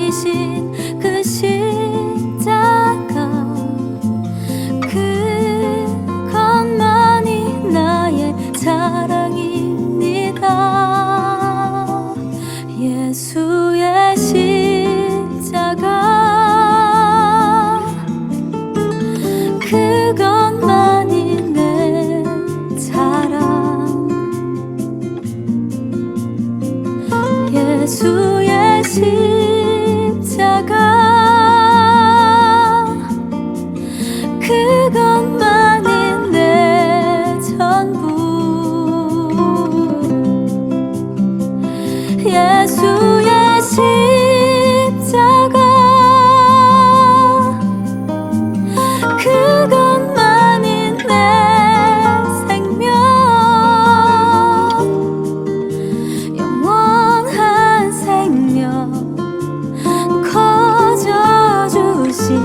박히신 그 십자가, 그것만이 나의 자랑입니다. 예수의 십자가, 그것만이 내 자랑. 예수의 십자가, 그것만이 내 전부. 예수의 십자가, 그것만이 내 생명. 영원한 생명 거저 주신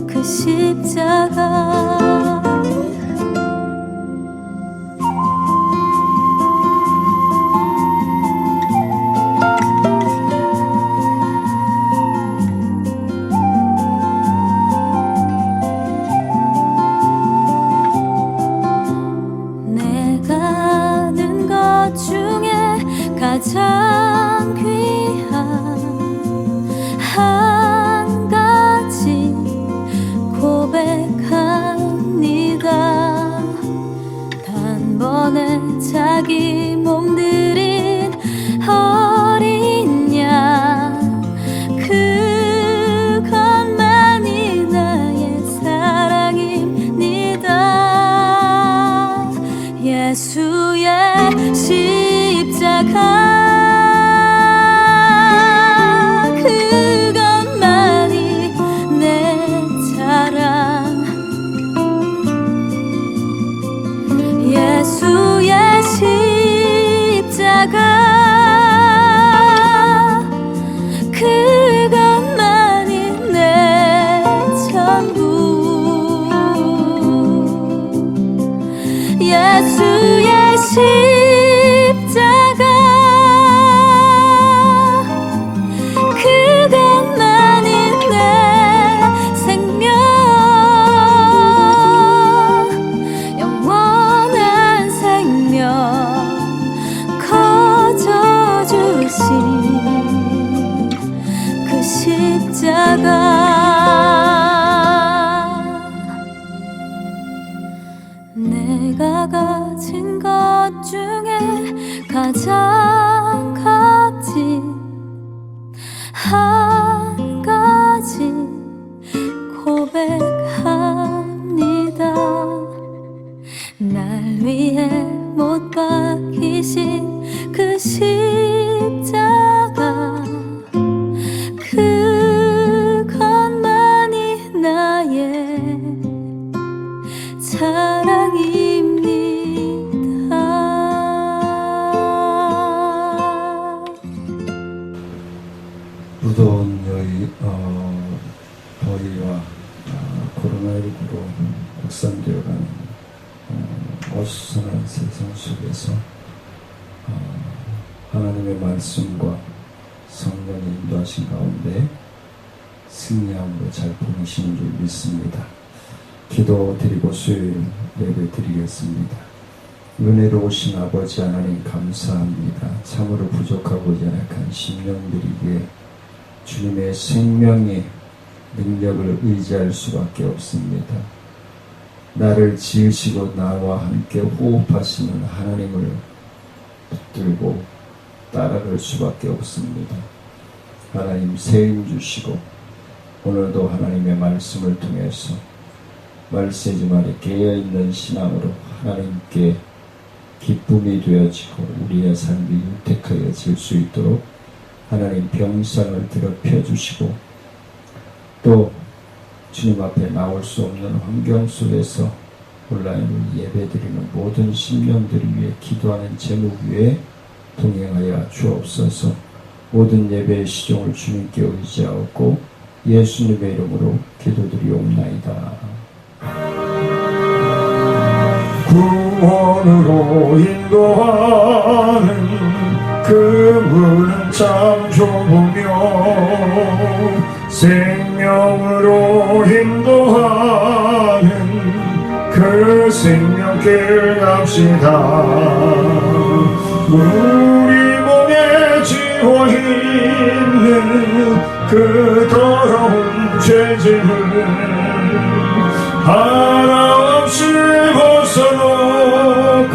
그 십자가. 내가 아는 것 중에 가장 귀한 한 가지 고백합니다. 단번에 자기 몸 들인 어린 양, 그것만이 나의 사랑입니다. 예수의 십자가, 그것만이 내 자랑. 예수의 십자가, 그것만이 내 전부. 예수의 십자가, 그것만이 내 생명. 영원한 생명 거저 주신 그 십자가. 내가 가진 것 중에 가장 값진 한 가지 고백합니다. 날 위해 못 박히신 그 십자가, 그것만이 나의 자랑입니다. 무더운 더위와 코로나19로 확산되어가는 어수선한 세상 속에서 하나님의 말씀과 성령의 인도하신 가운데 승리함으로 잘 보내시는 줄 믿습니다. 기도 드리고 수요일 예배 드리겠습니다. 은혜로우신 아버지 하나님 감사합니다. 참으로 부족하고 연약한 심령들이기에 주님의 생명의 능력을 의지할 수밖에 없습니다. 나를 지으시고 나와 함께 호흡하시는 하나님을 붙들고 따라갈 수밖에 없습니다. 하나님 세임 주시고 오늘도 하나님의 말씀을 통해서 말세지 말에 깨어있는 신앙으로 하나님께 기쁨이 되어지고 우리의 삶이 윤택하여질 수 있도록 하나님 병상을 더럽혀 주시고 또 주님 앞에 나올 수 없는 환경 속에서 온라인으로 예배드리는 모든 심령들을 위해 기도하는 제목 위에 동행하여 주옵소서. 모든 예배의 시종을 주님께 의지하고 예수님의 이름으로 기도드리옵나이다. 구원으로 인도하는 그 문은 참 좁으며 생명으로 인도하는 그 생명길 갑시다. 우리 몸에 지워 있는 그 더러운 죄짐을 하나 없이 벗어놓고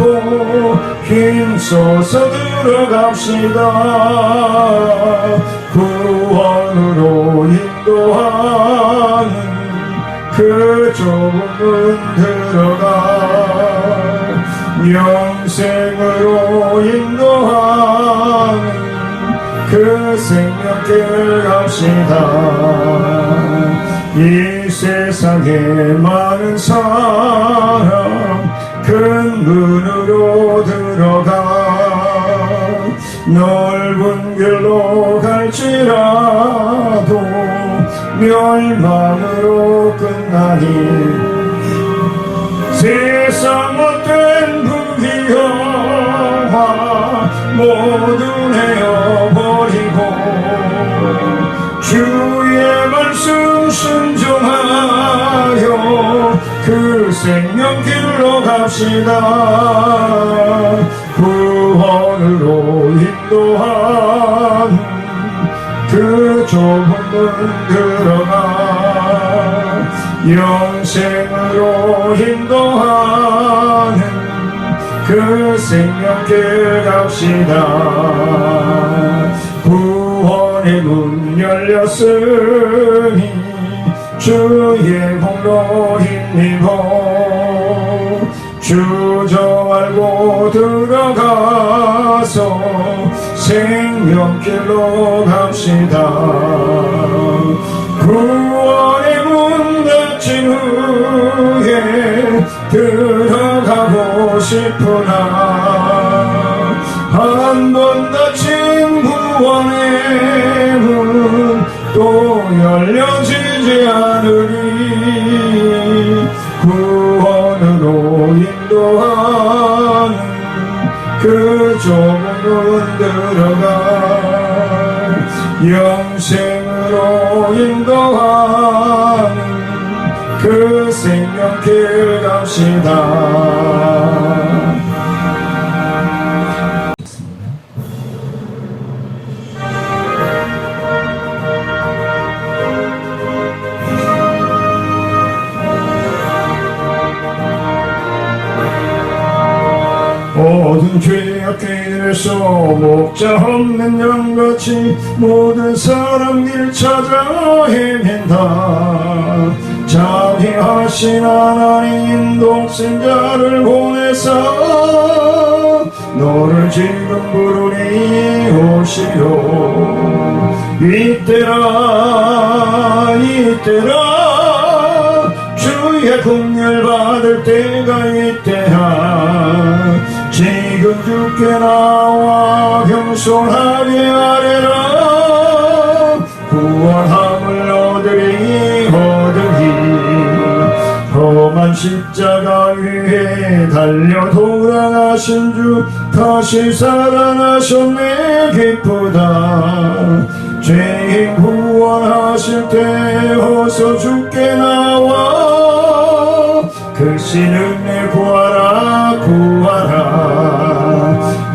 힘써서 들어갑시다. 구원으로 인도하는 그 좁은 문 들어가 영생으로 인도하는 그 생명길 갑시다. 이 세상에 많은 사람 큰 문으로 들어가 넓은 길로 갈지라도 멸망으로 끝나니 세상 못된 부귀영화 모두 내어버리고 주의 말씀 순종하여 그 생명길로 갑시다. 구원으로 인도하는 그 좁은 문 들어가 영생으로 인도하는 그 생명길 갑시다. 구원의 문 열렸으니 주의 공로 힘입어 주저 알고 들어가서 생명길로 갑시다. 구원의 문 닫힌 후에 들어가고 싶으나 한 번 닫힌 구원의 문 또 열려지지 않으리. 구원으로 인도하는 그 좁은 문 들어가 영생으로 인도하는 그 생명길 갑시다. 모든 죄악길에서 목자 없는 양같이 모든 사람 길 찾아 헤맨다. 자비하신 하나님 독생자를 보내사 너를 지금 부르니 오시오. 이때라 이때라 주의 긍휼 받을 때가 이때라. 지금 주께 나와 겸손하게 아뢰라. 구원함을 얻으리 험한 십자가 위에 달려 돌아가신 주 다시 살아나셨네 기쁘다. 죄인 구원하실 때 어서 주께 나와 그 신은혜 구하라 구하라.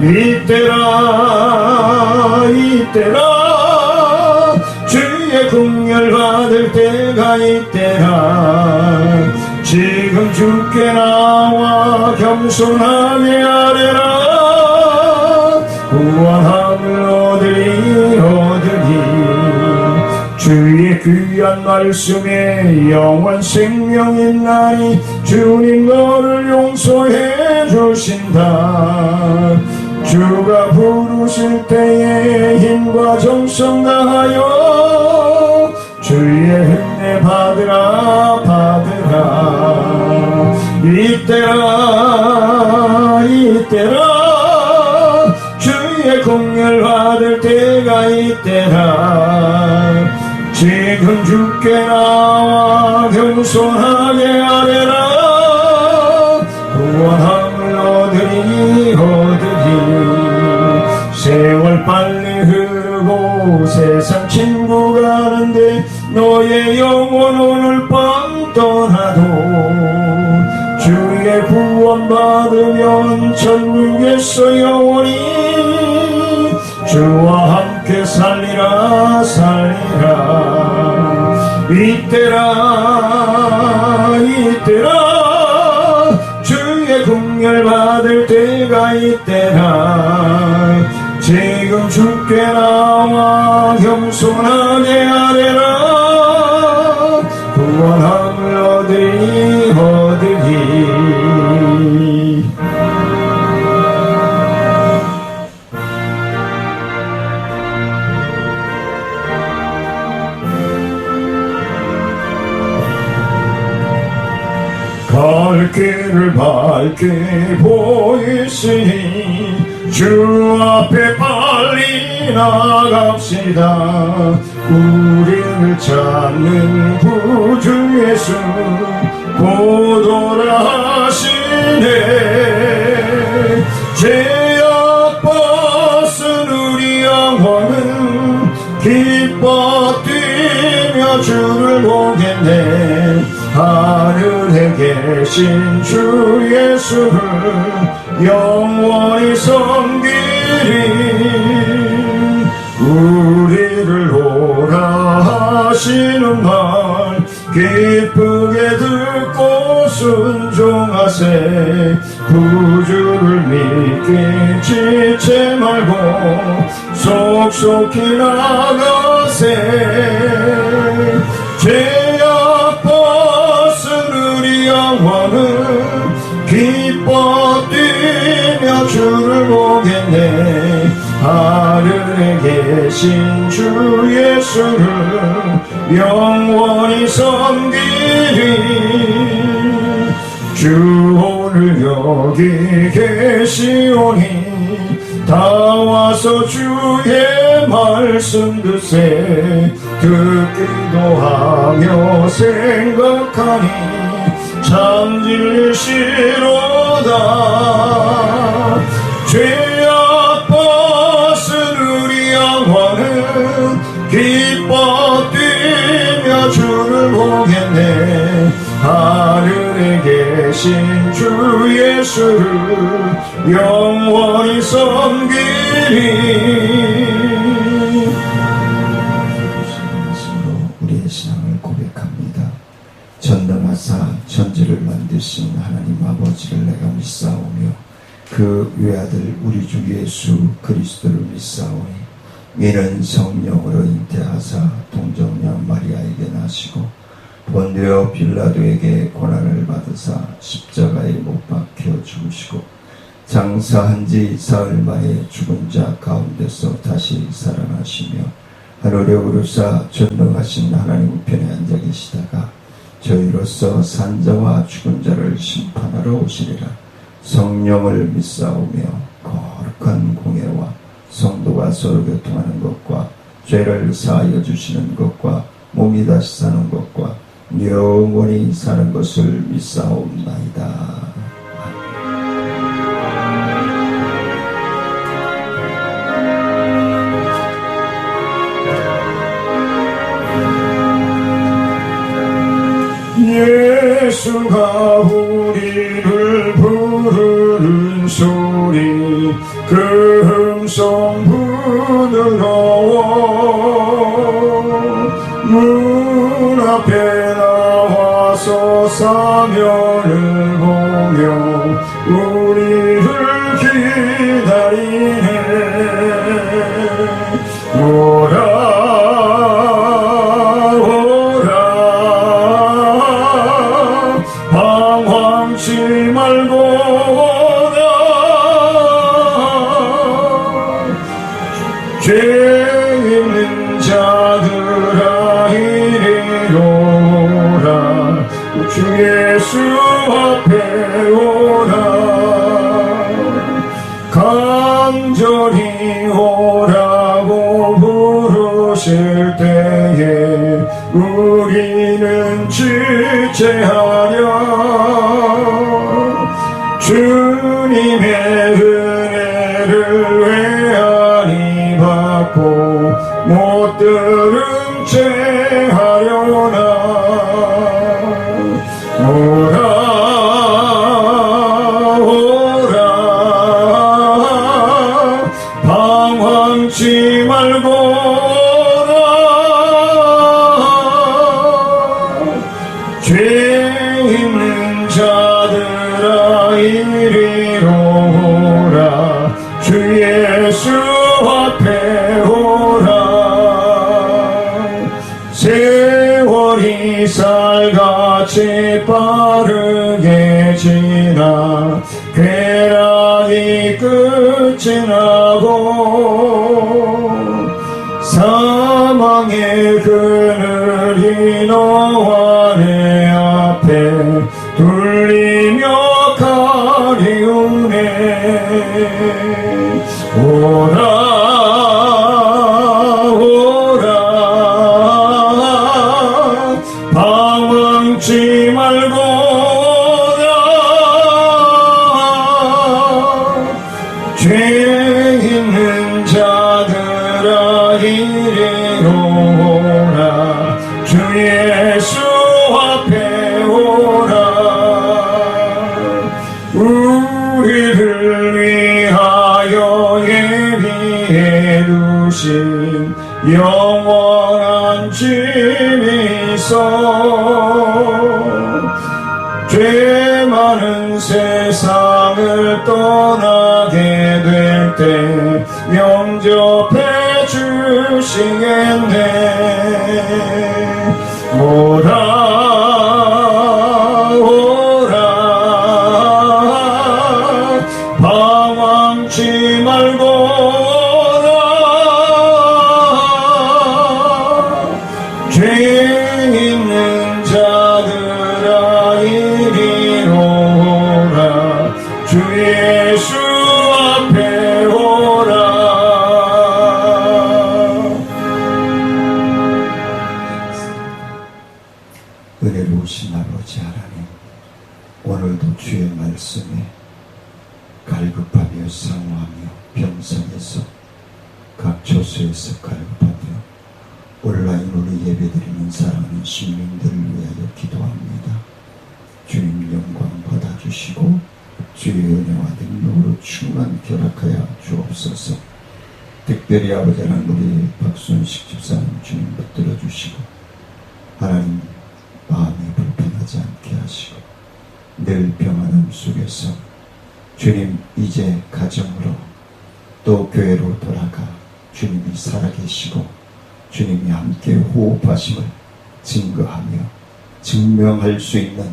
이때라 이때라 주의 긍휼 받을 때가 이때라. 지금 주께 나와 겸손하게 아뢰라. 구원함을 얻으리 주의 귀한 말씀에 영원 생명 있나니 주님 너를 용서해 주신다. 주가 부르실 때에 힘과 정성 다하여 주의 은혜 받으라 받으라. 이때라 이때라 주의 긍휼 받을 때가 이때라. 지금 주께 나와 겸손하게 아뢰라. 구원함을 얻으리 세월 빨리 흐르고 세상 친구 가는데 너의 영혼 오늘 밤 떠나도 주의 구원 받으면 천국에서 영원히 주와 함께 살리라 살리라. 이때라 주의 긍휼 받을 때가 이때라. 지금 주께 나와 겸손하게 아뢰라. 구원함을 얻으리. 갈 길을 밝게 보이시니 주 앞에 빨리 나갑시다. 우리를 찾는 구주 예수 보도라 하시네. 죄악 벗은 우리 영혼은 기뻐 뛰며 주를 보겠네. 하늘에 계신 주 예수를 영원히 섬기리. 우리를 오라 하시는 말 기쁘게 듣고 순종하세. 구주를 믿게 지체 말고 속속히 나가세. 죄악 벗은 우리 영혼은 기뻐 뛰며 주를 보겠네. 하늘에 계신 주 예수를 영원히 섬기리. 주 오늘 여기 계시오니 다 와서 주의 말씀 듣세. 듣기도 하며 생각하니 참 진리시로다. 죄악 벗은 우리 영혼은 기뻐 뛰며 주를 보겠네. 하늘에 계신 주 예수를 영원히 섬기리. 우리의 신앙을 고백합니다. 전능하사 천지를 만드신 하나님 아버지를 내가 믿사오며 그 외아들 우리 주 예수 그리스도를 믿사오니 이는 성령으로 잉태하사 동정녀 마리아에게 나시고 본디오 빌라도에게 고난을 받으사 십자가에 못 박혀 죽으시고 장사한 지 사흘 만에 죽은 자 가운데서 다시 살아나시며 하늘에 오르사 전능하신 하나님 우편에 앉아 계시다가 저희로서 산자와 죽은 자를 심판하러 오시리라. 성령을 믿사오며 거룩한 공예와 성도가 서로 교통하는 것과 죄를 사하여 주시는 것과 몸이 다시 사는 것과 영원히 사는 것을 믿사옵나이다. 예수가 우리를 부르는 소리 그 음성 부드러워. 문 앞에 나와서 사면을 보며 우리를 기다리네. 오라 방황치 말고 오라. 죄 있는 자들아 이리로 오라. 주 예수 앞에 오라. 간절히 오라고 부르실 때에 우리는 지체하려 주님의 은혜를 외아리 받고 못 들은 채 하려나 오라 방황치 말고라 죄 있는 자들아 이리로 오라 주 예수 앞에 오라 세월이 쌀같이 빠르게 지나 쾌락이 끝이 나고 사망의 그늘이 너와 내 앞에 둘리며 가리우네 오라 방황치 말고라 죄 있는 자들아 이리로 오라 주 예수 앞에 오라 우리를 위하여 예비해 두신 영원한 집이 있어 죄 많은 세상을 떠나게 될 때 영접해 주시겠네 오라 방황치 말고라 죄 있는 자들아 이리로 오라 주 예수 앞에 오라 은혜로우신 아버지 하나님 오늘도 주의 말씀에 갈급하며 상호하며 병상에서 각 처소에서 갈급하며 온라인으로 예배드리는 사랑하는 시민들을 위하여 기도합니다. 주님 영광 받아주시고 주의 은혜와 능력으로 충만 결합하여 주옵소서. 특별히 아버지 하나님 우리 박순식 집사님 주님 붙들어 주시고 하나님 마음이 불편하지 않게 하시고 늘 평안함 속에서 주님 이제 가정으로 또 교회로 돌아가 주님이 살아계시고 주님이 함께 호흡하심을 증거하며 증명할 수 있는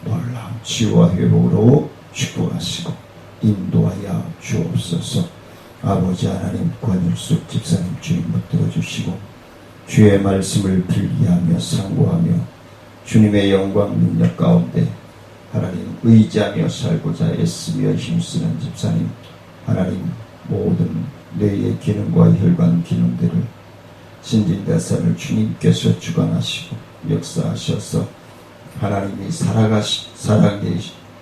놀라운 치유와 회복으로 축복하시고 인도하여 주옵소서. 아버지 하나님 권율숙 집사님 주님 붙들어 주시고 주의 말씀을 필기하며 상고하며 주님의 영광 능력 가운데 하나님 의지하며 살고자 애쓰며 힘쓰는 집사님 하나님 모든 뇌의 기능과 혈관 기능들을 신진대사를 주님께서 주관하시고 역사하셔서 하나님이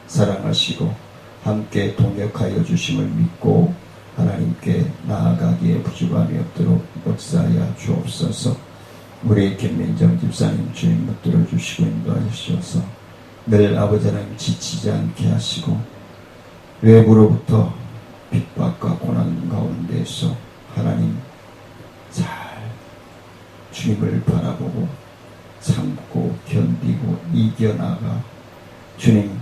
사랑하시고 함께 동역하여 주심을 믿고 하나님께 나아가기에 부족함이 없도록 역사하여 주옵소서. 우리 김민정 집사님 주님 붙들어 주시고 인도하시옵소서. 늘 아버지 하나님 지치지 않게 하시고 외부로부터 핍박과 고난 가운데서 하나님 잘 주님을 바라보고 참고 견디고 이겨나가 주님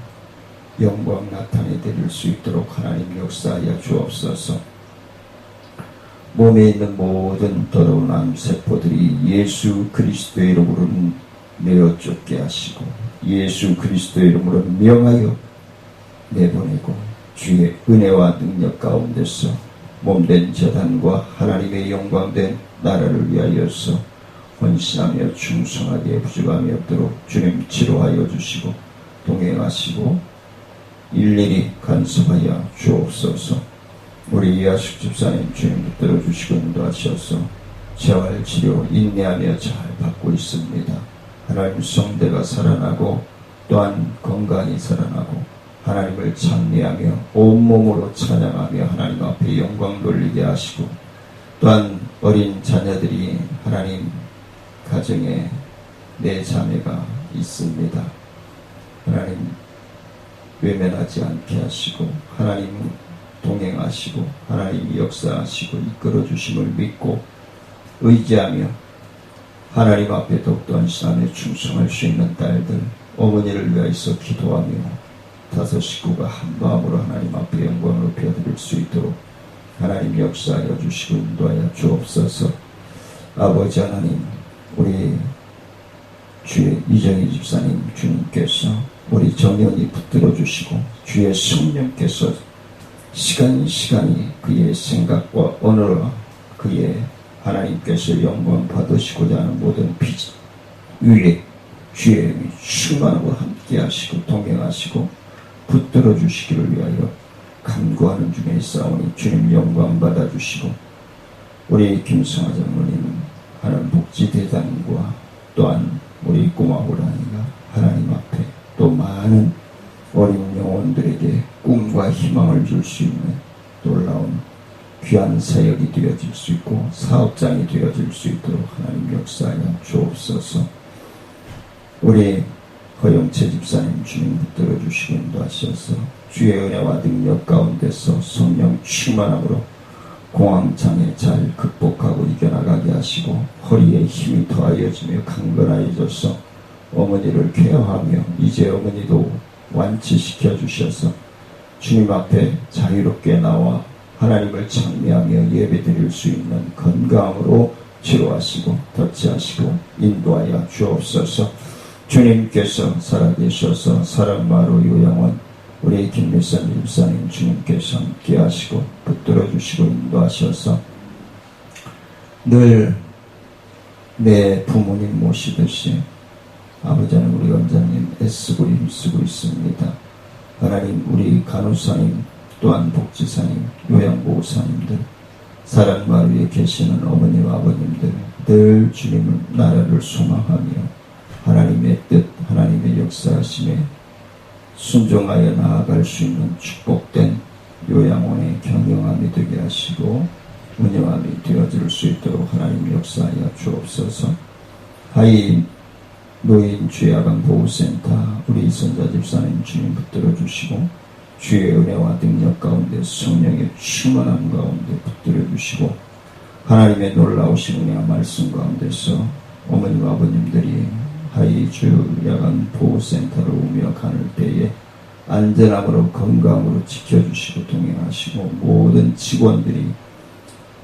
영광 나타내 드릴 수 있도록 하나님 역사하여 주옵소서. 몸에 있는 모든 더러운 암세포들이 예수 그리스도의 이름으로 내어 쫓게 하시고 예수 그리스도의 이름으로 명하여 내보내고 주의 은혜와 능력 가운데서 몸된 재단과 하나님의 영광된 나라를 위하여서 헌신하며 충성하게 부족함이 없도록 주님 치료하여 주시고 동행하시고 일일이 간섭하여 주옵소서. 우리 이하숙 집사님 주님 붙들어 주시고 인도하셔서 재활치료 인내하며 잘 받고 있습니다. 하나님 성대가 살아나고 또한 건강이 살아나고 하나님을 찬미하며 온몸으로 찬양하며 하나님 앞에 영광 돌리게 하시고 또한 어린 자녀들이 하나님 가정에 내 자매가 있습니다. 하나님 외면하지 않게 하시고 하나님 동행하시고 하나님 역사하시고 이끌어 주심을 믿고 의지하며 하나님 앞에 독도한 신앙에 충성할 수 있는 딸들, 어머니를 위하여서 기도하며 다섯 식구가 한 마음으로 하나님 앞에 영광을 높여드릴 수 있도록 하나님 역사하여 주시고 인도하여 주옵소서. 아버지 하나님, 우리 주의 이정희 집사님 주님께서 우리 정연히 붙들어 주시고 주의 성령께서 시간이 그의 생각과 언어와 그의 하나님께서 영광 받으시고자 하는 모든 비전 위에 주의 힘이 충만하고 함께 하시고 동행하시고 붙들어 주시기를 위하여 간구하는 중에 있사오니 주님 영광 받아주시고 우리 김성화 장로님 하나님 복지대단과 또한 우리 꼬마 호랑이가 하나님 앞에 또 많은 어린 영혼들에게 꿈과 희망을 줄 수 있는 놀라운 귀한 사역이 되어질 수 있고 사업장이 되어질 수 있도록 하나님 역사하여 주옵소서. 우리 허영채 집사님 주님 붙들어 주시고 인도하셔서 주의 은혜와 능력 가운데서 성령 충만함으로 공황장애 잘 극복하고 이겨나가게 하시고 허리에 힘이 더하여지며 강건하여져서 어머니를 케어하며 이제 어머니도 완치시켜 주셔서 주님 앞에 자유롭게 나와 하나님을 찬미하며 예배드릴 수 있는 건강으로 치료하시고 터치하시고 인도하여 주옵소서. 주님께서 살아계셔서 사랑마루 요양원 우리 김미선 집사님 주님께서 함께하시고 붙들어 주시고 인도하셔서 늘 내 부모님 모시듯이 아버지는 우리 원장님 애쓰고 힘쓰고 있습니다. 하나님 우리 간호사님 또한 복지사님 요양보호사님들 사랑마루에 계시는 어머니와 아버님들 늘 주님을 나라를 소망하며 하나님의 뜻 하나님의 역사하심에 순종하여 나아갈 수 있는 축복된 요양원의 경영함이 되게 하시고 운영함이 되어질 수 있도록 하나님 역사하여 주옵소서. 하이 노인 주야간 보호센터 우리 이선자 집사님 주님 붙들어 주시고 주의 은혜와 능력 가운데 성령의 충만함 가운데 붙들어 주시고 하나님의 놀라우신 은혜와 말씀 가운데서 어머니와 아버님들이 하이 주야간 보호센터로 오며 가는 때에 안전함으로 건강으로 지켜주시고 동행하시고 모든 직원들이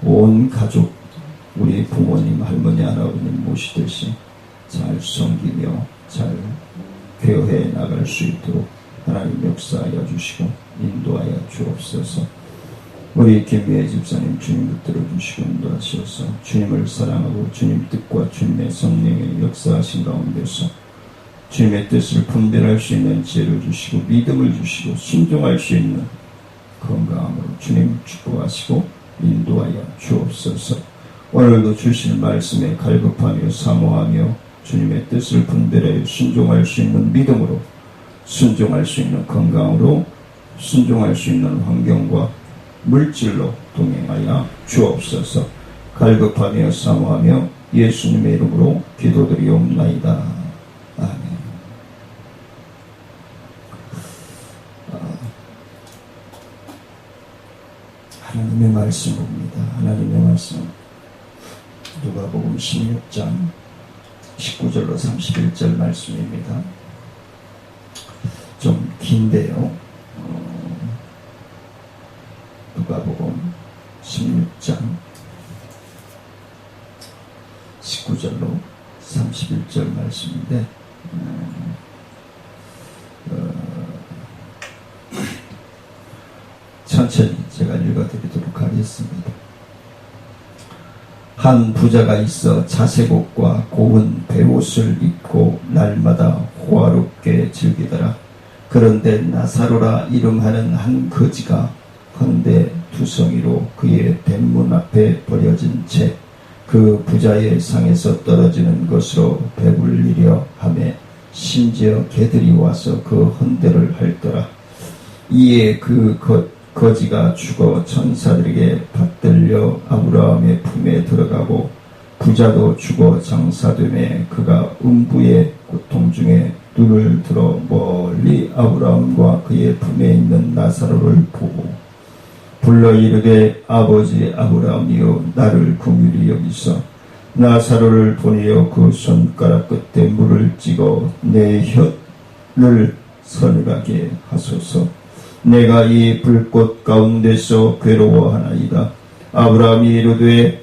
온 가족 우리 부모님 할머니 할아버님 모시듯이 잘 섬기며 잘 케어해 나갈 수 있도록 하나님 역사하여 주시고 인도하여 주옵소서. 우리 김미애 집사님 주님 붙들어 주시고 인도하셔서 주님을 사랑하고 주님 뜻과 주님의 성령의 역사하신 가운데서 주님의 뜻을 분별할 수 있는 지혜를 주시고 믿음을 주시고 순종할 수 있는 건강함으로 주님 축복하시고 인도하여 주옵소서. 오늘도 주신 말씀에 갈급하며 사모하며 주님의 뜻을 분별하여 순종할 수 있는 믿음으로 순종할 수 있는 건강으로 순종할 수 있는 환경과 물질로 동행하여 주옵소서. 갈급하며 사모하며 예수님의 이름으로 기도드리옵나이다. 아멘. 하나님의 말씀 봅니다. 하나님의 말씀 누가복음 16장 19절로 31절 말씀입니다. 좀 긴데요. 누가복음 16장 19절로 31절 말씀인데 천천히 제가 읽어드리도록 하겠습니다. 한 부자가 있어 자색 옷과 고운 베옷을 입고 날마다 호화롭게 즐기더라. 그런데 나사로라 이름하는 한 거지가 헌데 두성이로 그의 뱃문 앞에 버려진 채 그 부자의 상에서 떨어지는 것으로 배불리려 하매 심지어 개들이 와서 그 헌대를 핥더라. 이에 그 거지가 죽어 천사들에게 받들려 아브라함의 품에 들어가고 부자도 죽어 장사되매 그가 음부의 고통 중에 눈을 들어 멀리 아브라함과 그의 품에 있는 나사로를 보고 불러 이르되 아버지 아브라함이여 나를 긍휼히 여기서 나사로를 보내어 그 손가락 끝에 물을 찍어 내 혀를 서늘하게 하소서. 내가 이 불꽃 가운데서 괴로워하나이다. 아브라함이 이르되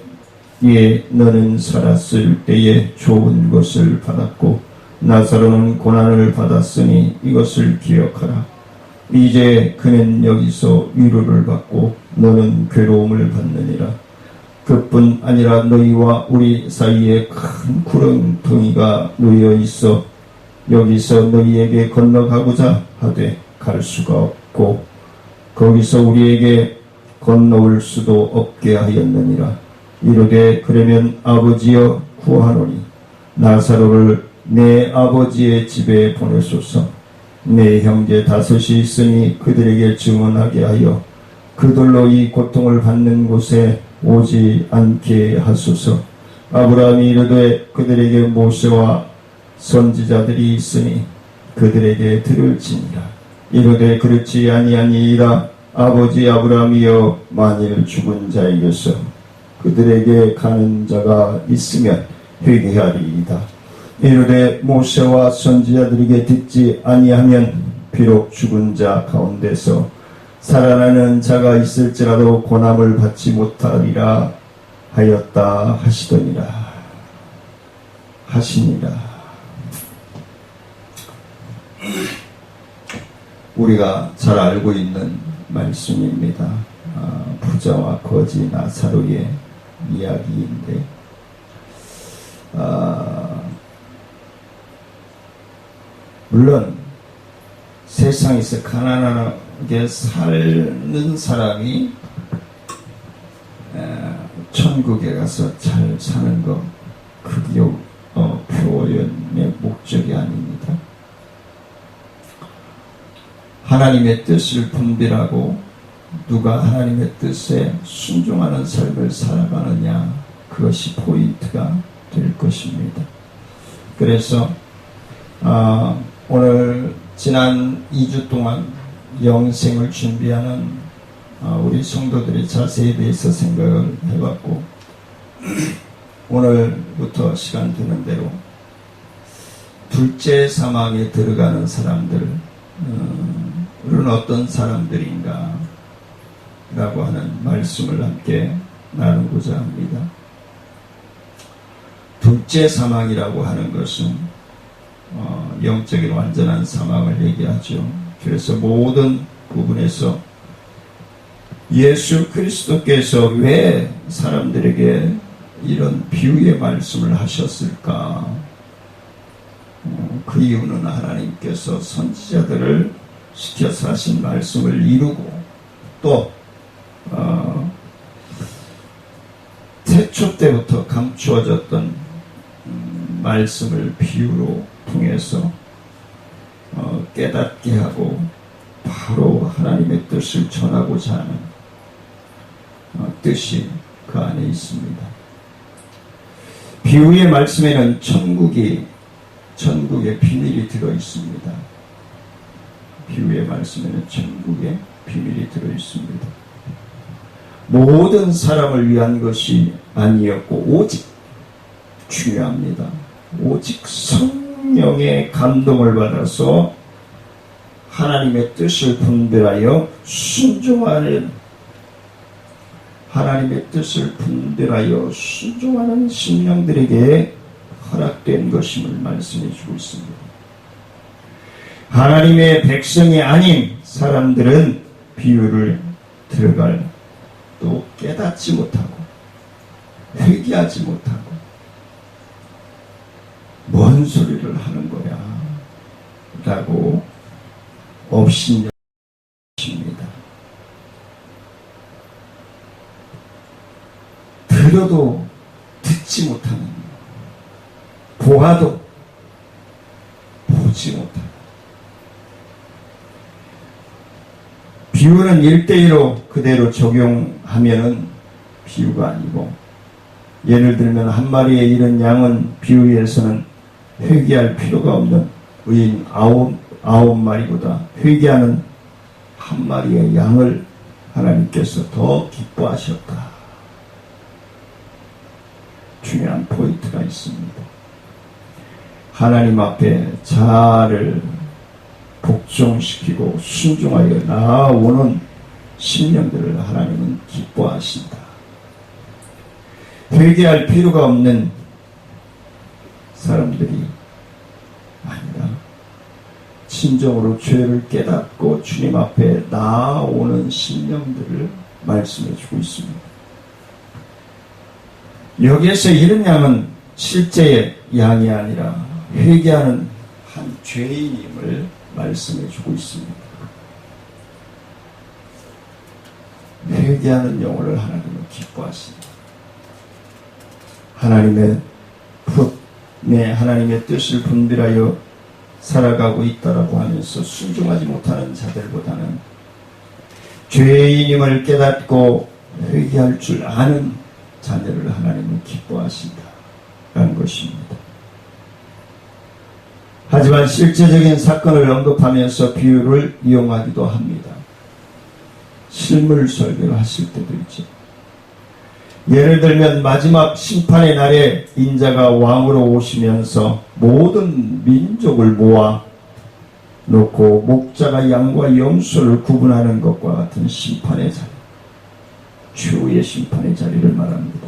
예 너는 살았을 때에 좋은 것을 받았고 나사로는 고난을 받았으니 이것을 기억하라. 이제 그는 여기서 위로를 받고 너는 괴로움을 받느니라. 그뿐 아니라 너희와 우리 사이에 큰 구렁텅이가 놓여 있어 여기서 너희에게 건너가고자 하되 갈 수가 없고 거기서 우리에게 건너올 수도 없게 하였느니라. 이르되 그러면 아버지여 구하노니 나사로를 내 아버지의 집에 보내소서. 내 형제 5이 있으니 그들에게 증언하게 하여 그들로 이 고통을 받는 곳에 오지 않게 하소서. 아브라함이 이르되 그들에게 모세와 선지자들이 있으니 그들에게 들을지니라. 이르되 그렇지 아니하니이다. 아버지 아브라함이여 만일 죽은 자에게서 그들에게 가는 자가 있으면 회개하리이다. 이르되 모세와 선지자들에게 듣지 아니하면 비록 죽은 자 가운데서 살아나는 자가 있을지라도 고난을 받지 못하리라 하였다 하시더니라. 하시니라. 우리가 잘 알고 있는 말씀입니다. 부자와 거지 나사로의 이야기인데 물론 세상에서 가난하게 사는 사람이 천국에 가서 잘 사는 것 그게 표현의 목적이 아닙니다. 하나님의 뜻을 분별하고 누가 하나님의 뜻에 순종하는 삶을 살아가느냐 그것이 포인트가 될 것입니다. 그래서 오늘 지난 2주 동안 영생을 준비하는 우리 성도들의 자세에 대해서 생각을 해봤고 오늘부터 시간 되는 대로 둘째 사망에 들어가는 사람들은 어떤 사람들인가 라고 하는 말씀을 함께 나누고자 합니다. 둘째 사망이라고 하는 것은 영적인 완전한 사망을 얘기하죠. 그래서 모든 부분에서 예수 그리스도께서 왜 사람들에게 이런 비유의 말씀을 하셨을까? 그 이유는 하나님께서 선지자들을 시켜서 하신 말씀을 이루고 또 태초 때부터 감추어졌던 말씀을 비유로 통해서 깨닫게 하고 바로 하나님의 뜻을 전하고자 하는 뜻이 그 안에 있습니다. 비유의 말씀에는 천국의 비밀이 들어 있습니다. 비유의 말씀에는 천국의 비밀이 들어 있습니다. 모든 사람을 위한 것이 아니었고 오직 중요합니다. 오직 성령의 감동을 받아서 하나님의 뜻을 분별하여 순종하는 하나님의 뜻을 분별하여 순종하는 심령들에게 허락된 것임을 말씀해 주고 있습니다. 하나님의 백성이 아닌 사람들은 비유를 들어갈 또 깨닫지 못하고 회개하지 못하고 뭔 소리를 하는 거야 라고 업신여깁니다. 들어도 듣지 못하는 보아도 보지 못하는 비유는 1대1로 그대로 적용하면은 비유가 아니고, 예를 들면 한 마리의 잃은 양은 비유에서는 회개할 필요가 없는 의인 아홉 마리보다 회개하는 한 마리의 양을 하나님께서 더 기뻐하셨다. 중요한 포인트가 있습니다. 하나님 앞에 자아를 복종시키고 순종하여 나아오는 심령들을 하나님은 기뻐하신다. 회개할 필요가 없는 사람들이 아니라 진정으로 죄를 깨닫고 주님 앞에 나아오는 심령들을 말씀해 주고 있습니다. 여기에서 이런 양은 실제의 양이 아니라 회개하는 한 죄인임을 말씀해 주고 있습니다. 회개하는 영혼을 하나님은 기뻐하십니다. 하나님의 뜻을 분별하여 살아가고 있다라고 하면서 순종하지 못하는 자들보다는 죄인임을 깨닫고 회개할 줄 아는 자녀를 하나님은 기뻐하신다라는 것입니다. 하지만 실제적인 사건을 언급하면서 비유를 이용하기도 합니다. 실물 설교를 하실 때도 있죠. 예를 들면 마지막 심판의 날에 인자가 왕으로 오시면서 모든 민족을 모아 놓고 목자가 양과 염소를 구분하는 것과 같은 심판의 자리, 최후의 심판의 자리를 말합니다.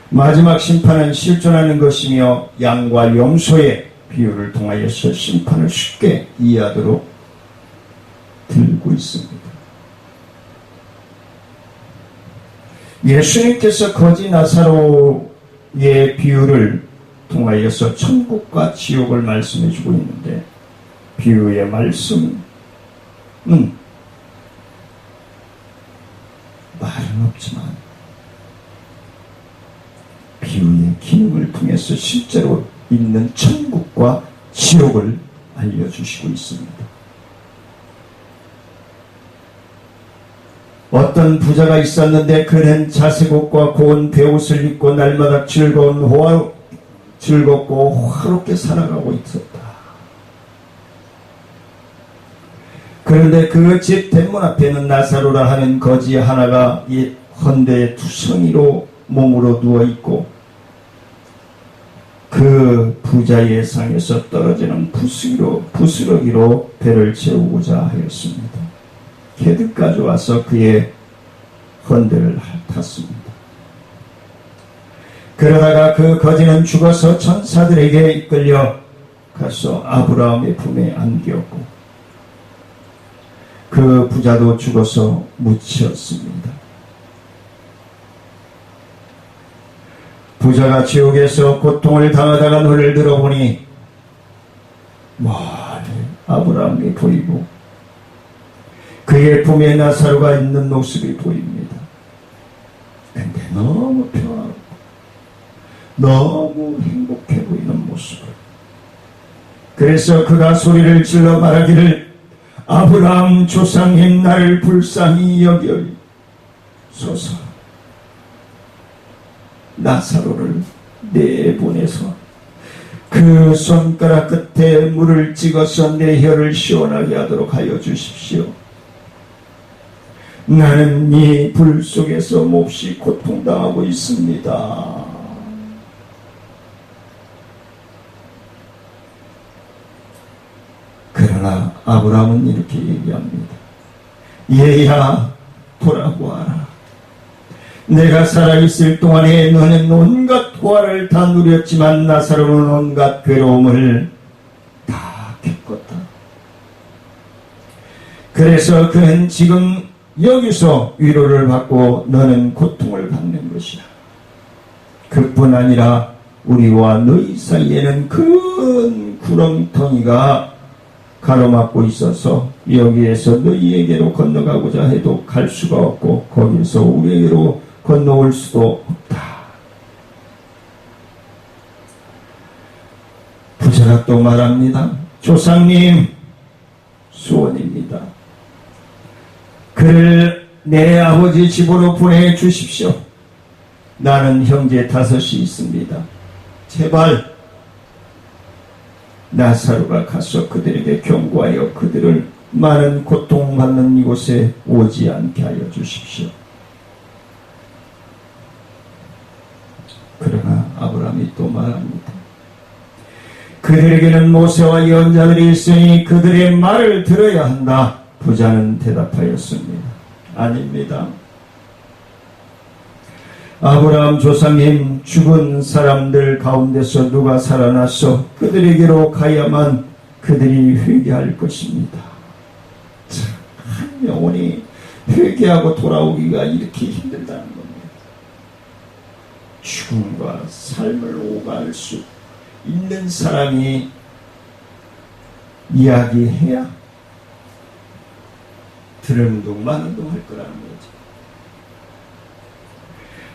마지막 심판은 실존하는 것이며 양과 염소의 비유를 통하여서 심판을 쉽게 이해하도록 들고 있습니다. 예수님께서 거지 나사로의 비유를 통하여서 천국과 지옥을 말씀해 주고 있는데, 비유의 말씀은 말은 없지만 비유의 기능을 통해서 실제로 있는 천국과 지옥을 알려주시고 있습니다. 어떤 부자가 있었는데 그는 자색옷과 고운 베옷을 입고 날마다 즐겁고 화롭게 살아가고 있었다. 그런데 그 집 대문 앞에는 나사로라 하는 거지 하나가 헌데 투성이로 몸으로 누워있고 그 부자의 상에서 떨어지는 부스러기로 배를 채우고자 하였습니다. 개들까지 와서 그의 헌대를 탔습니다. 그러다가 그 거지는 죽어서 천사들에게 이끌려 가서 아브라함의 품에 안기었고 그 부자도 죽어서 묻혔습니다. 부자가 지옥에서 고통을 당하다가 눈을 들어보니 멀리 아브라함이 보이고 그의 품에 나사로가 있는 모습이 보입니다. 근데 너무 평화롭고 너무 행복해 보이는 모습을. 그래서 그가 소리를 질러 말하기를 아브라함 조상인 나를 불쌍히 여기소서. 나사로를 내보내서 그 손가락 끝에 물을 찍어서 내 혀를 시원하게 하도록 하여 주십시오. 나는 이 불 속에서 몹시 고통당하고 있습니다. 그러나 아브라함은 이렇게 얘기합니다. 얘야 돌아보아라. 내가 살아있을 동안에 너는 온갖 호화를 다 누렸지만 나사로는 온갖 괴로움을 다 겪었다. 그래서 그는 지금 여기서 위로를 받고 너는 고통을 받는 것이다. 그뿐 아니라 우리와 너희 사이에는 큰 구렁텅이가 가로막고 있어서 여기에서 너희에게로 건너가고자 해도 갈 수가 없고 거기에서 우리에게로 건너올 수도 없다. 부자가 또 말합니다. 조상님 소원입니다. 그를 내 아버지 집으로 보내주십시오. 나는 형제 5이 있습니다. 제발 나사로가 가서 그들에게 경고하여 그들을 많은 고통받는 이곳에 오지 않게 하여 주십시오. 그러나 아브라함이 또 말합니다. 그들에게는 모세와 예언자들이 있으니 그들의 말을 들어야 한다. 부자는 대답하였습니다. 아닙니다. 아브라함 조상님, 죽은 사람들 가운데서 누가 살아나서 그들에게로 가야만 그들이 회개할 것입니다. 한 영혼이 회개하고 돌아오기가 이렇게 힘들다는 겁니다. 죽음과 삶을 오가할 수 있는 사람이 이야기해야 들은 둥 마는 둥 할 거라는 거죠.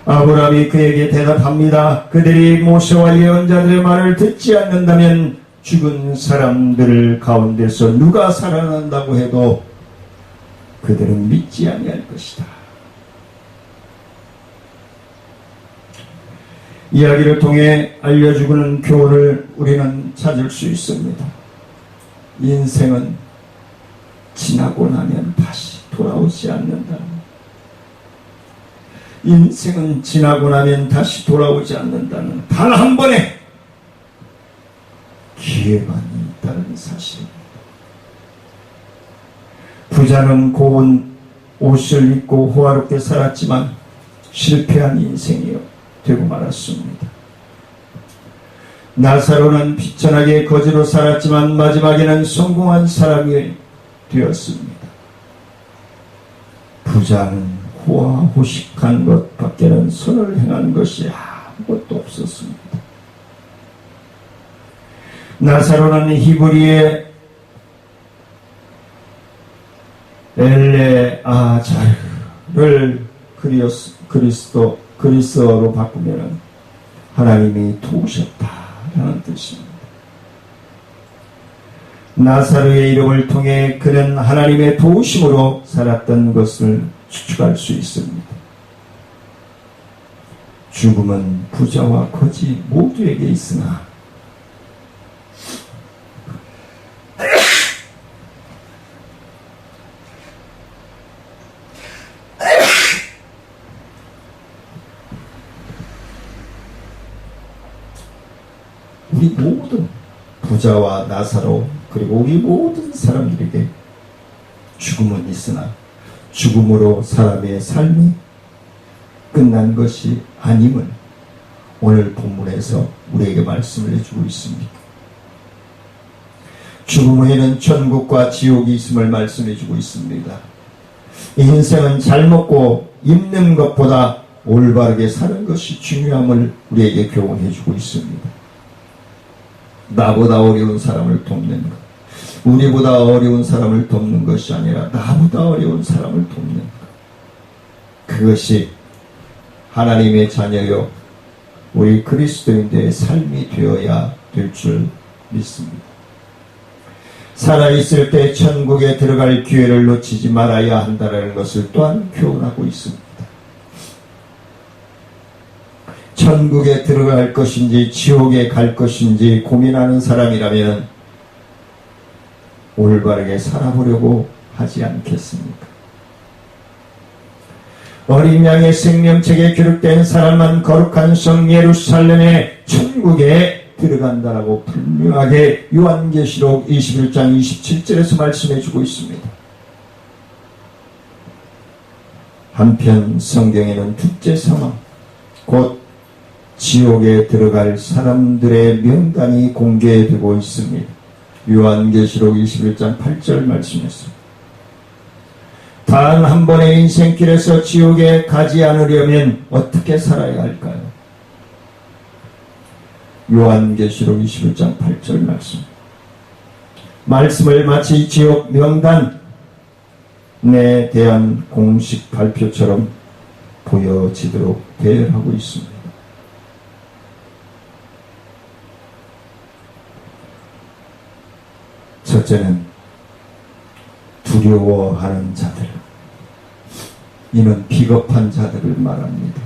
아브라함이 그에게 대답합니다. 그들이 모세와 예언자들의 말을 듣지 않는다면 죽은 사람들 가운데서 누가 살아난다고 해도 그들은 믿지 아니할 것이다. 이야기를 통해 알려주고는 교훈을 우리는 찾을 수 있습니다. 인생은 지나고 나면 다시 돌아오지 않는다. 인생은 지나고 나면 다시 돌아오지 않는다는 단 한 번의 기회만 있다는 사실입니다. 부자는 고운 옷을 입고 호화롭게 살았지만 실패한 인생이 되고 말았습니다. 나사로는 비천하게 거지로 살았지만 마지막에는 성공한 사람이 되었습니다. 부자는 호화호식한 것밖에는 선을 행한 것이 아무것도 없었습니다. 나사로는 히브리의 엘레아자르를 그리스어로 바꾸면 하나님이 도우셨다라는 뜻입니다. 나사로의 이름을 통해 그는 하나님의 도우심으로 살았던 것을 추측할 수 있습니다. 죽음은 부자와 거지 모두에게 있으나 우리 모든 부자와 나사로 그리고 우리 모든 사람들에게 죽음은 있으나 죽음으로 사람의 삶이 끝난 것이 아님을 오늘 본문에서 우리에게 말씀을 해주고 있습니다. 죽음 후에는 천국과 지옥이 있음을 말씀해주고 있습니다. 인생은 잘 먹고 입는 것보다 올바르게 사는 것이 중요함을 우리에게 교훈해주고 있습니다. 나보다 어려운 사람을 돕는 것, 우리보다 어려운 사람을 돕는 것이 아니라 나보다 어려운 사람을 돕는 것, 그것이 하나님의 자녀요 우리 그리스도인들의 삶이 되어야 될 줄 믿습니다. 살아있을 때 천국에 들어갈 기회를 놓치지 말아야 한다는 것을 또한 교훈하고 있습니다. 천국에 들어갈 것인지 지옥에 갈 것인지 고민하는 사람이라면 올바르게 살아보려고 하지 않겠습니까? 어린 양의 생명책에 기록된 사람만 거룩한 성 예루살렘의 천국에 들어간다라고 분명하게 요한계시록 21장 27절에서 말씀해주고 있습니다. 한편 성경에는 둘째 상황, 곧 지옥에 들어갈 사람들의 명단이 공개되고 있습니다. 요한계시록 21장 8절 말씀했습니다. 단 한 번의 인생길에서 지옥에 가지 않으려면 어떻게 살아야 할까요? 요한계시록 21장 8절 말씀을 마치 지옥 명단에 대한 공식 발표처럼 보여지도록 대열하고 있습니다. 첫째는 두려워하는 자들, 이는 비겁한 자들을 말합니다.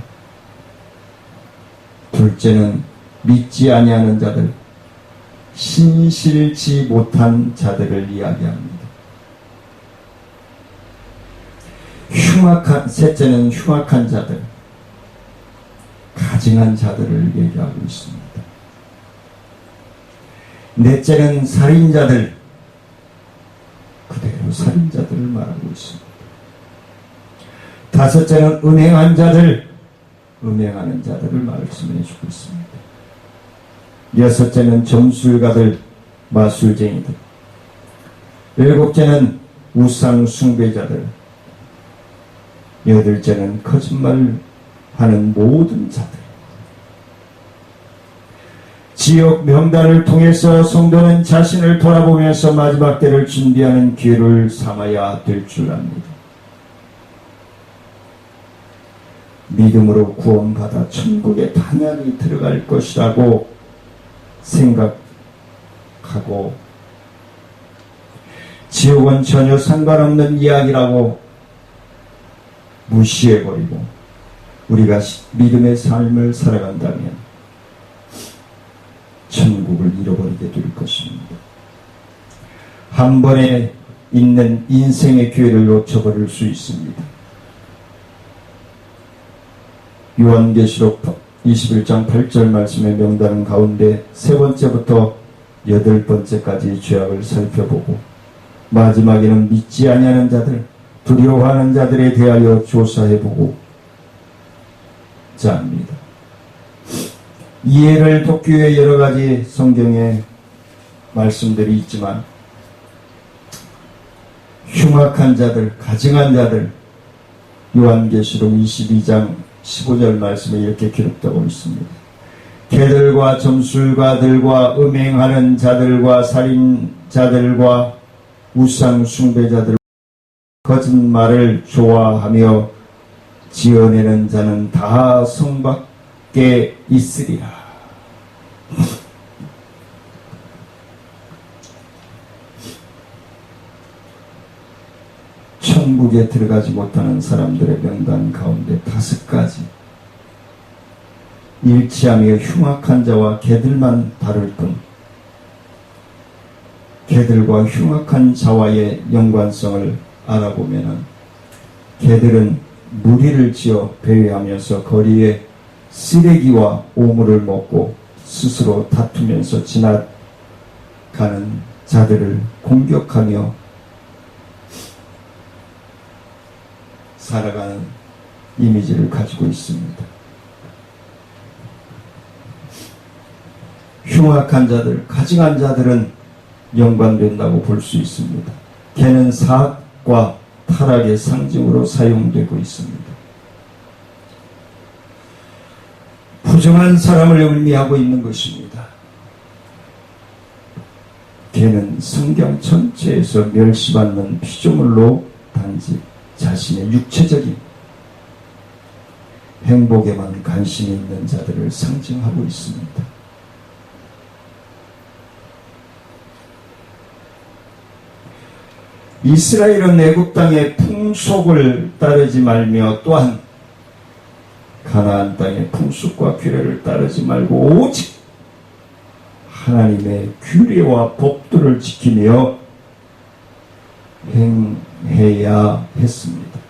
둘째는 믿지 아니하는 자들, 신실지 못한 자들을 이야기합니다. 셋째는 흉악한 자들, 가증한 자들을 얘기하고 있습니다. 넷째는 살인자들, 그대로 살인자들을 말하고 있습니다. 다섯째는 음행한 자들, 음행하는 자들을 말씀해 주고 있습니다. 여섯째는 점술가들, 마술쟁이들. 일곱째는 우상 숭배자들. 여덟째는 거짓말하는 모든 자들. 지역 명단을 통해서 성도는 자신을 돌아보면서 마지막 때를 준비하는 기회를 삼아야 될 줄 압니다. 믿음으로 구원받아 천국에 당연히 들어갈 것이라고 생각하고 지옥은 전혀 상관없는 이야기라고 무시해버리고 우리가 믿음의 삶을 살아간다면 천국을 잃어버리게 될 것입니다. 한 번에 있는 인생의 기회를 놓쳐버릴 수 있습니다. 요한계시록 21장 8절 말씀의 명단 가운데 세 번째부터 여덟 번째까지 죄악을 살펴보고 마지막에는 믿지 아니하는 자들, 두려워하는 자들에 대하여 조사해보고 자합니다. 이해를 돕기 위해 여러 가지 성경의 말씀들이 있지만 흉악한 자들, 가증한 자들, 요한계시록 22장 15절 말씀에 이렇게 기록되고 있습니다. 개들과 점술가들과 음행하는 자들과 살인자들과 우상 숭배자들, 거짓말을 좋아하며 지어내는 자는 다 성 밖에 있으리라. 천국에 들어가지 못하는 사람들의 명단 가운데 5가지, 일치하며 흉악한 자와 개들만 다룰 뿐 개들과 흉악한 자와의 연관성을 알아보면은 개들은 무리를 지어 배회하면서 거리에 쓰레기와 오물을 먹고 스스로 다투면서 지나가는 자들을 공격하며 살아가는 이미지를 가지고 있습니다. 흉악한 자들, 가증한 자들은 연관된다고 볼 수 있습니다. 개는 사악과 타락의 상징으로 사용되고 있습니다. 부정한 사람을 의미하고 있는 것입니다. 개는 성경 전체에서 멸시받는 피조물로 단지 자신의 육체적인 행복에만 관심이 있는 자들을 상징하고 있습니다. 이스라엘은 애굽 땅의 풍속을 따르지 말며 또한 가나안 땅의 풍속과 규례를 따르지 말고 오직 하나님의 규례와 법도를 지키며 행해야 했습니다.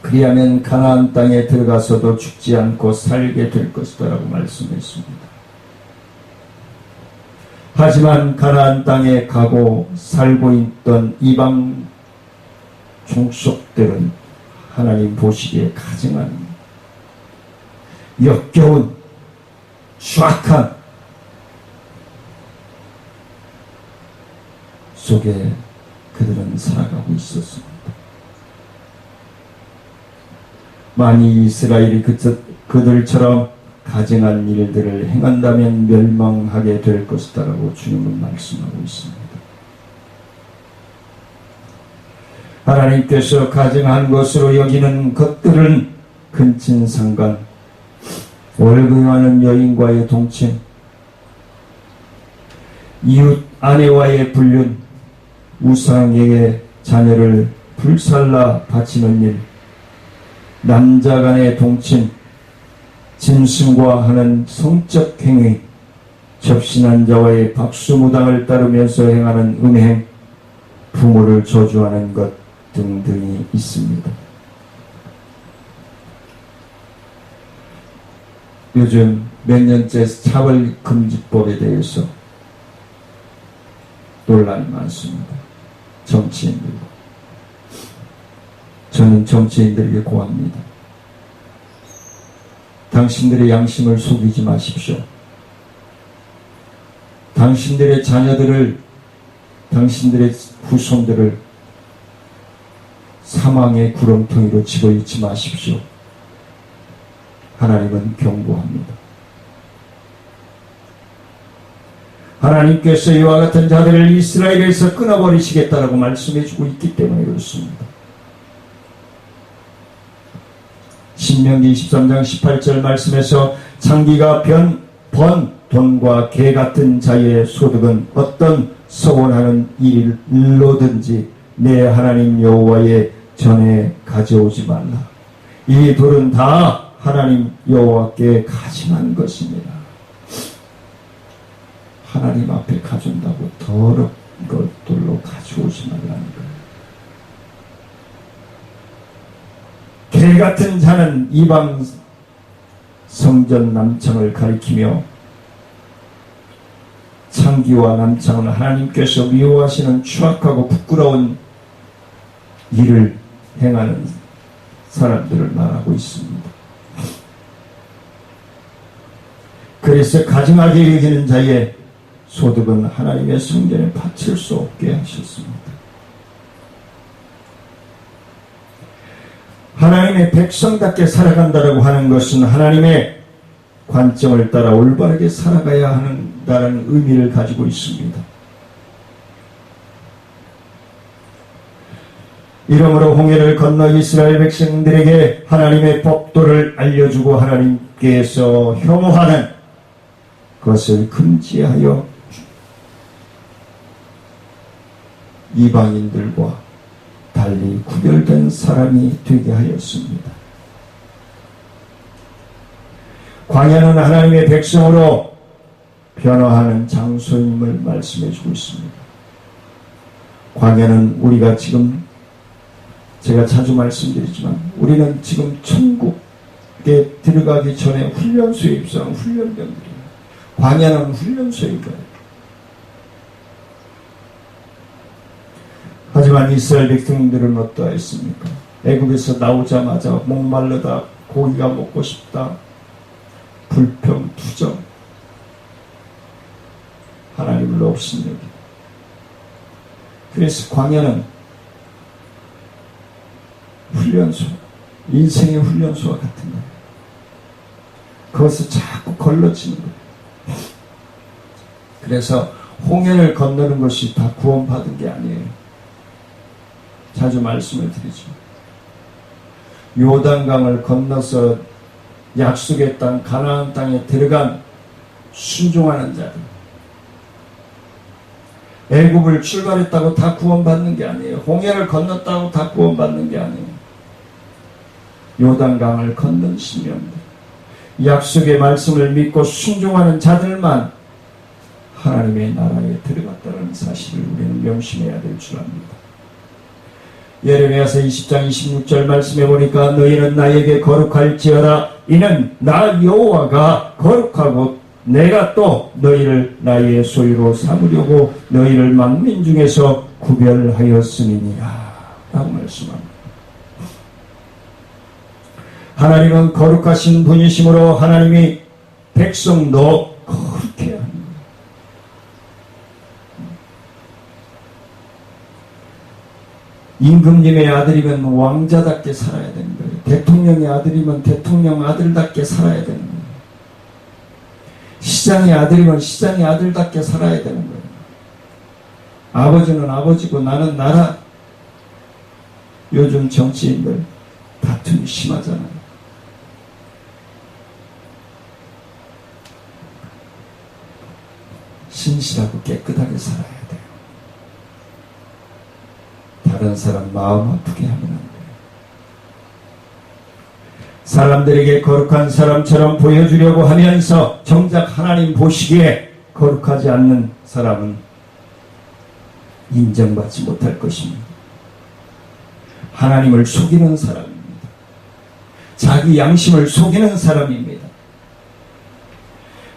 그리하면 가나안 땅에 들어가서도 죽지 않고 살게 될 것이다 라고 말씀했습니다. 하지만 가나안 땅에 가고 살고 있던 이방 족속들은 하나님 보시기에 가증한, 역겨운, 추악한 속에 그들은 살아가고 있었습니다. 만일 이스라엘이 그들처럼 가증한 일들을 행한다면 멸망하게 될 것이다 라고 주님은 말씀하고 있습니다. 하나님께서 가증한 것으로 여기는 것들은 근친상간, 월급하는 여인과의 동침, 이웃 아내와의 불륜, 우상에게 자녀를 불살라 바치는 일, 남자 간의 동침, 짐승과 하는 성적 행위, 접신한 자와의 박수무당을 따르면서 행하는 음행, 부모를 저주하는 것 등등이 있습니다. 요즘 몇 년째 차별금지법에 대해서 논란이 많습니다. 정치인들과. 저는 정치인들에게 고합니다. 당신들의 양심을 속이지 마십시오. 당신들의 자녀들을, 당신들의 후손들을 사망의 구렁텅이로 집어넣지 마십시오. 하나님은 경고합니다. 하나님께서 이와 같은 자들을 이스라엘에서 끊어버리시겠다라고 말씀해주고 있기 때문에 그렇습니다. 신명기 23장 18절 말씀에서 창기가 번 돈과 개 같은 자의 소득은 어떤 서원하는 일로든지 내 하나님 여호와의 전에 가져오지 말라. 이 돌은 다 하나님 여호와께 가증한 것입니다. 하나님 앞에 가져온다고 더러운 것들로 가져오지 말라는 거예요. 개 같은 자는 이방 성전 남창을 가리키며 창기와 남창은 하나님께서 미워하시는 추악하고 부끄러운 일을 행하는 사람들을 말하고 있습니다. 그래서 가증하게 여기는 자의 소득은 하나님의 성전에 바칠 수 없게 하셨습니다. 하나님의 백성답게 살아간다고 하는 것은 하나님의 관점을 따라 올바르게 살아가야 한다는 의미를 가지고 있습니다. 이러므로 홍해를 건너 이스라엘 백성들에게 하나님의 법도를 알려주고 하나님께서 혐오하는 것을 금지하여 이방인들과 달리 구별된 사람이 되게 하였습니다. 광야는 하나님의 백성으로 변화하는 장소임을 말씀해주고 있습니다. 광야는 우리가 지금 제가 자주 말씀드리지만 우리는 지금 천국에 들어가기 전에 훈련소에 입성한 훈련병들이에요. 광야는 훈련소인 거예요. 하지만 이스라엘 백성들은 어떠했습니까? 애굽에서 나오자마자 목말르다, 고기가 먹고 싶다, 불평, 투정, 하나님을 업신여기다. 그래서 광야는 훈련소, 인생의 훈련소와 같은 거예요. 그것을 자꾸 걸러지는 거예요. 그래서 홍해를 건너는 것이 다 구원받은 게 아니에요. 자주 말씀을 드리죠. 요단강을 건너서 약속의 땅 가나안 땅에 들어간 순종하는 자들, 애굽을 출발했다고 다 구원받는 게 아니에요. 홍해를 건넜다고 다 구원받는 게 아니에요. 요단강을 건넌 신령들, 약속의 말씀을 믿고 순종하는 자들만 하나님의 나라에 들어갔다는 사실을 우리는 명심해야 될 줄 압니다. 예레미야서 20장 26절 말씀해 보니까 너희는 나에게 거룩할지어다. 이는 나 여호와가 거룩하고 내가 또 너희를 나의 소유로 삼으려고 너희를 만민 중에서 구별하였음이니라 라고 말씀합니다. 하나님은 거룩하신 분이시므로 하나님이 백성도 거룩해야 합니다. 임금님의 아들이면 왕자답게 살아야 되는 거예요. 대통령의 아들이면 대통령 아들답게 살아야 되는 거예요. 시장의 아들이면 시장의 아들답게 살아야 되는 거예요. 아버지는 아버지고 나는 나라. 요즘 정치인들 다툼이 심하잖아요. 신실하고 깨끗하게 살아야 돼요. 다른 사람 마음 아프게 하면 안 돼요. 사람들에게 거룩한 사람처럼 보여주려고 하면서 정작 하나님 보시기에 거룩하지 않는 사람은 인정받지 못할 것입니다. 하나님을 속이는 사람입니다. 자기 양심을 속이는 사람입니다.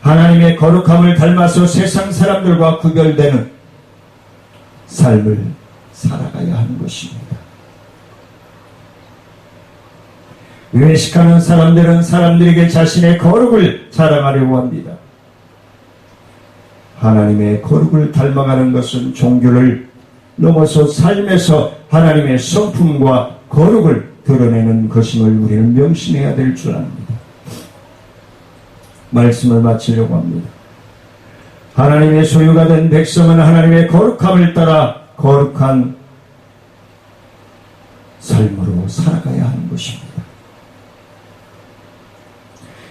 하나님의 거룩함을 닮아서 세상 사람들과 구별되는 삶을 살아가야 하는 것입니다. 외식하는 사람들은 사람들에게 자신의 거룩을 자랑하려고 합니다. 하나님의 거룩을 닮아가는 것은 종교를 넘어서 삶에서 하나님의 성품과 거룩을 드러내는 것임을 우리는 명심해야 될 줄 압니다. 말씀을 마치려고 합니다. 하나님의 소유가 된 백성은 하나님의 거룩함을 따라 거룩한 삶으로 살아가야 하는 것입니다.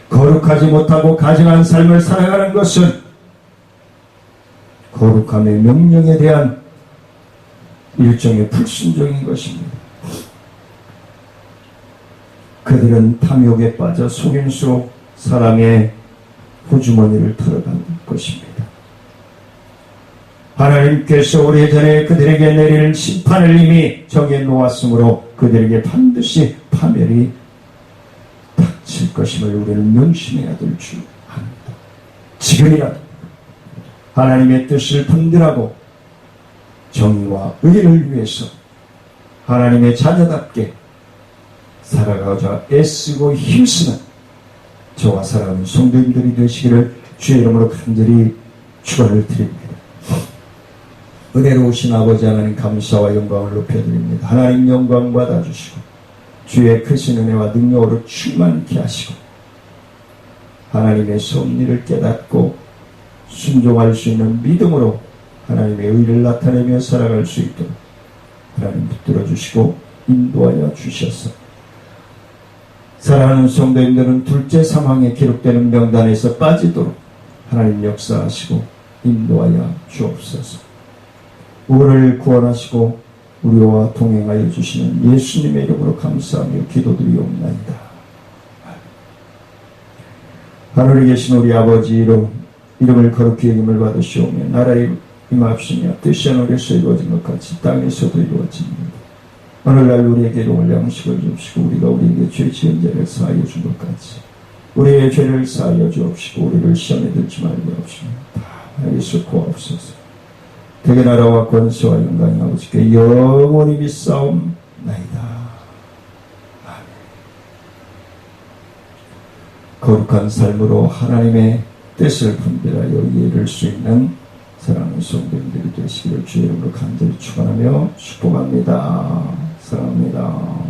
거룩하지 못하고 가증한 삶을 살아가는 것은 거룩함의 명령에 대한 일종의 불순종인 것입니다. 그들은 탐욕에 빠져 속임수로 사람의 호주머니를 털어간 것입니다. 하나님께서 오래전에 그들에게 내릴 심판을 이미 정해 놓았으므로 그들에게 반드시 파멸이 닥칠 것임을 우리는 명심해야 될 줄 압니다. 지금이라도 하나님의 뜻을 분별하고 정의와 의를 위해서 하나님의 자녀답게 살아가고자 애쓰고 힘쓰는 저와 사랑하는 성도님들이 되시기를 주의 이름으로 간절히 축원을 드립니다. 은혜로우신 아버지 하나님 감사와 영광을 높여드립니다. 하나님 영광 받아주시고 주의 크신 은혜와 능력으로 충만케 하시고 하나님의 섭리를 깨닫고 순종할 수 있는 믿음으로 하나님의 의를 나타내며 살아갈 수 있도록 하나님 붙들어 주시고 인도하여 주셔서 사랑하는 성도님들은 둘째 사망에 기록되는 명단에서 빠지도록 하나님 역사하시고 인도하여 주옵소서. 우리를 구원하시고 우리와 동행하여 주시는 예수님의 이름으로 감사하며 기도드리옵나이다. 하늘에 계신 우리 아버지 이름을 거룩히 여김을 받으시오며 나라에 임하옵시며 뜻이 하늘에서 이루어진 것 같이 땅에서도 이루어집니다. 오늘날 우리에게 일용할 양식을 주옵시고 우리가 우리에게 죄 지은 자를 사하여 준 것 같이 우리의 죄를 사하여 주옵시고 우리를 시험에 들지 말게 하옵시며 다 예수 구하옵소서. 대개 나라와 권세와 영광이 아버지께 영원히 믿사옵나이다. 아멘. 거룩한 삶으로 하나님의 뜻을 분별하여 이해할 수 있는 사랑하는 성도님들이 되시기를 주의 이름으로 간절히 축원하며 축복합니다. 사랑합니다.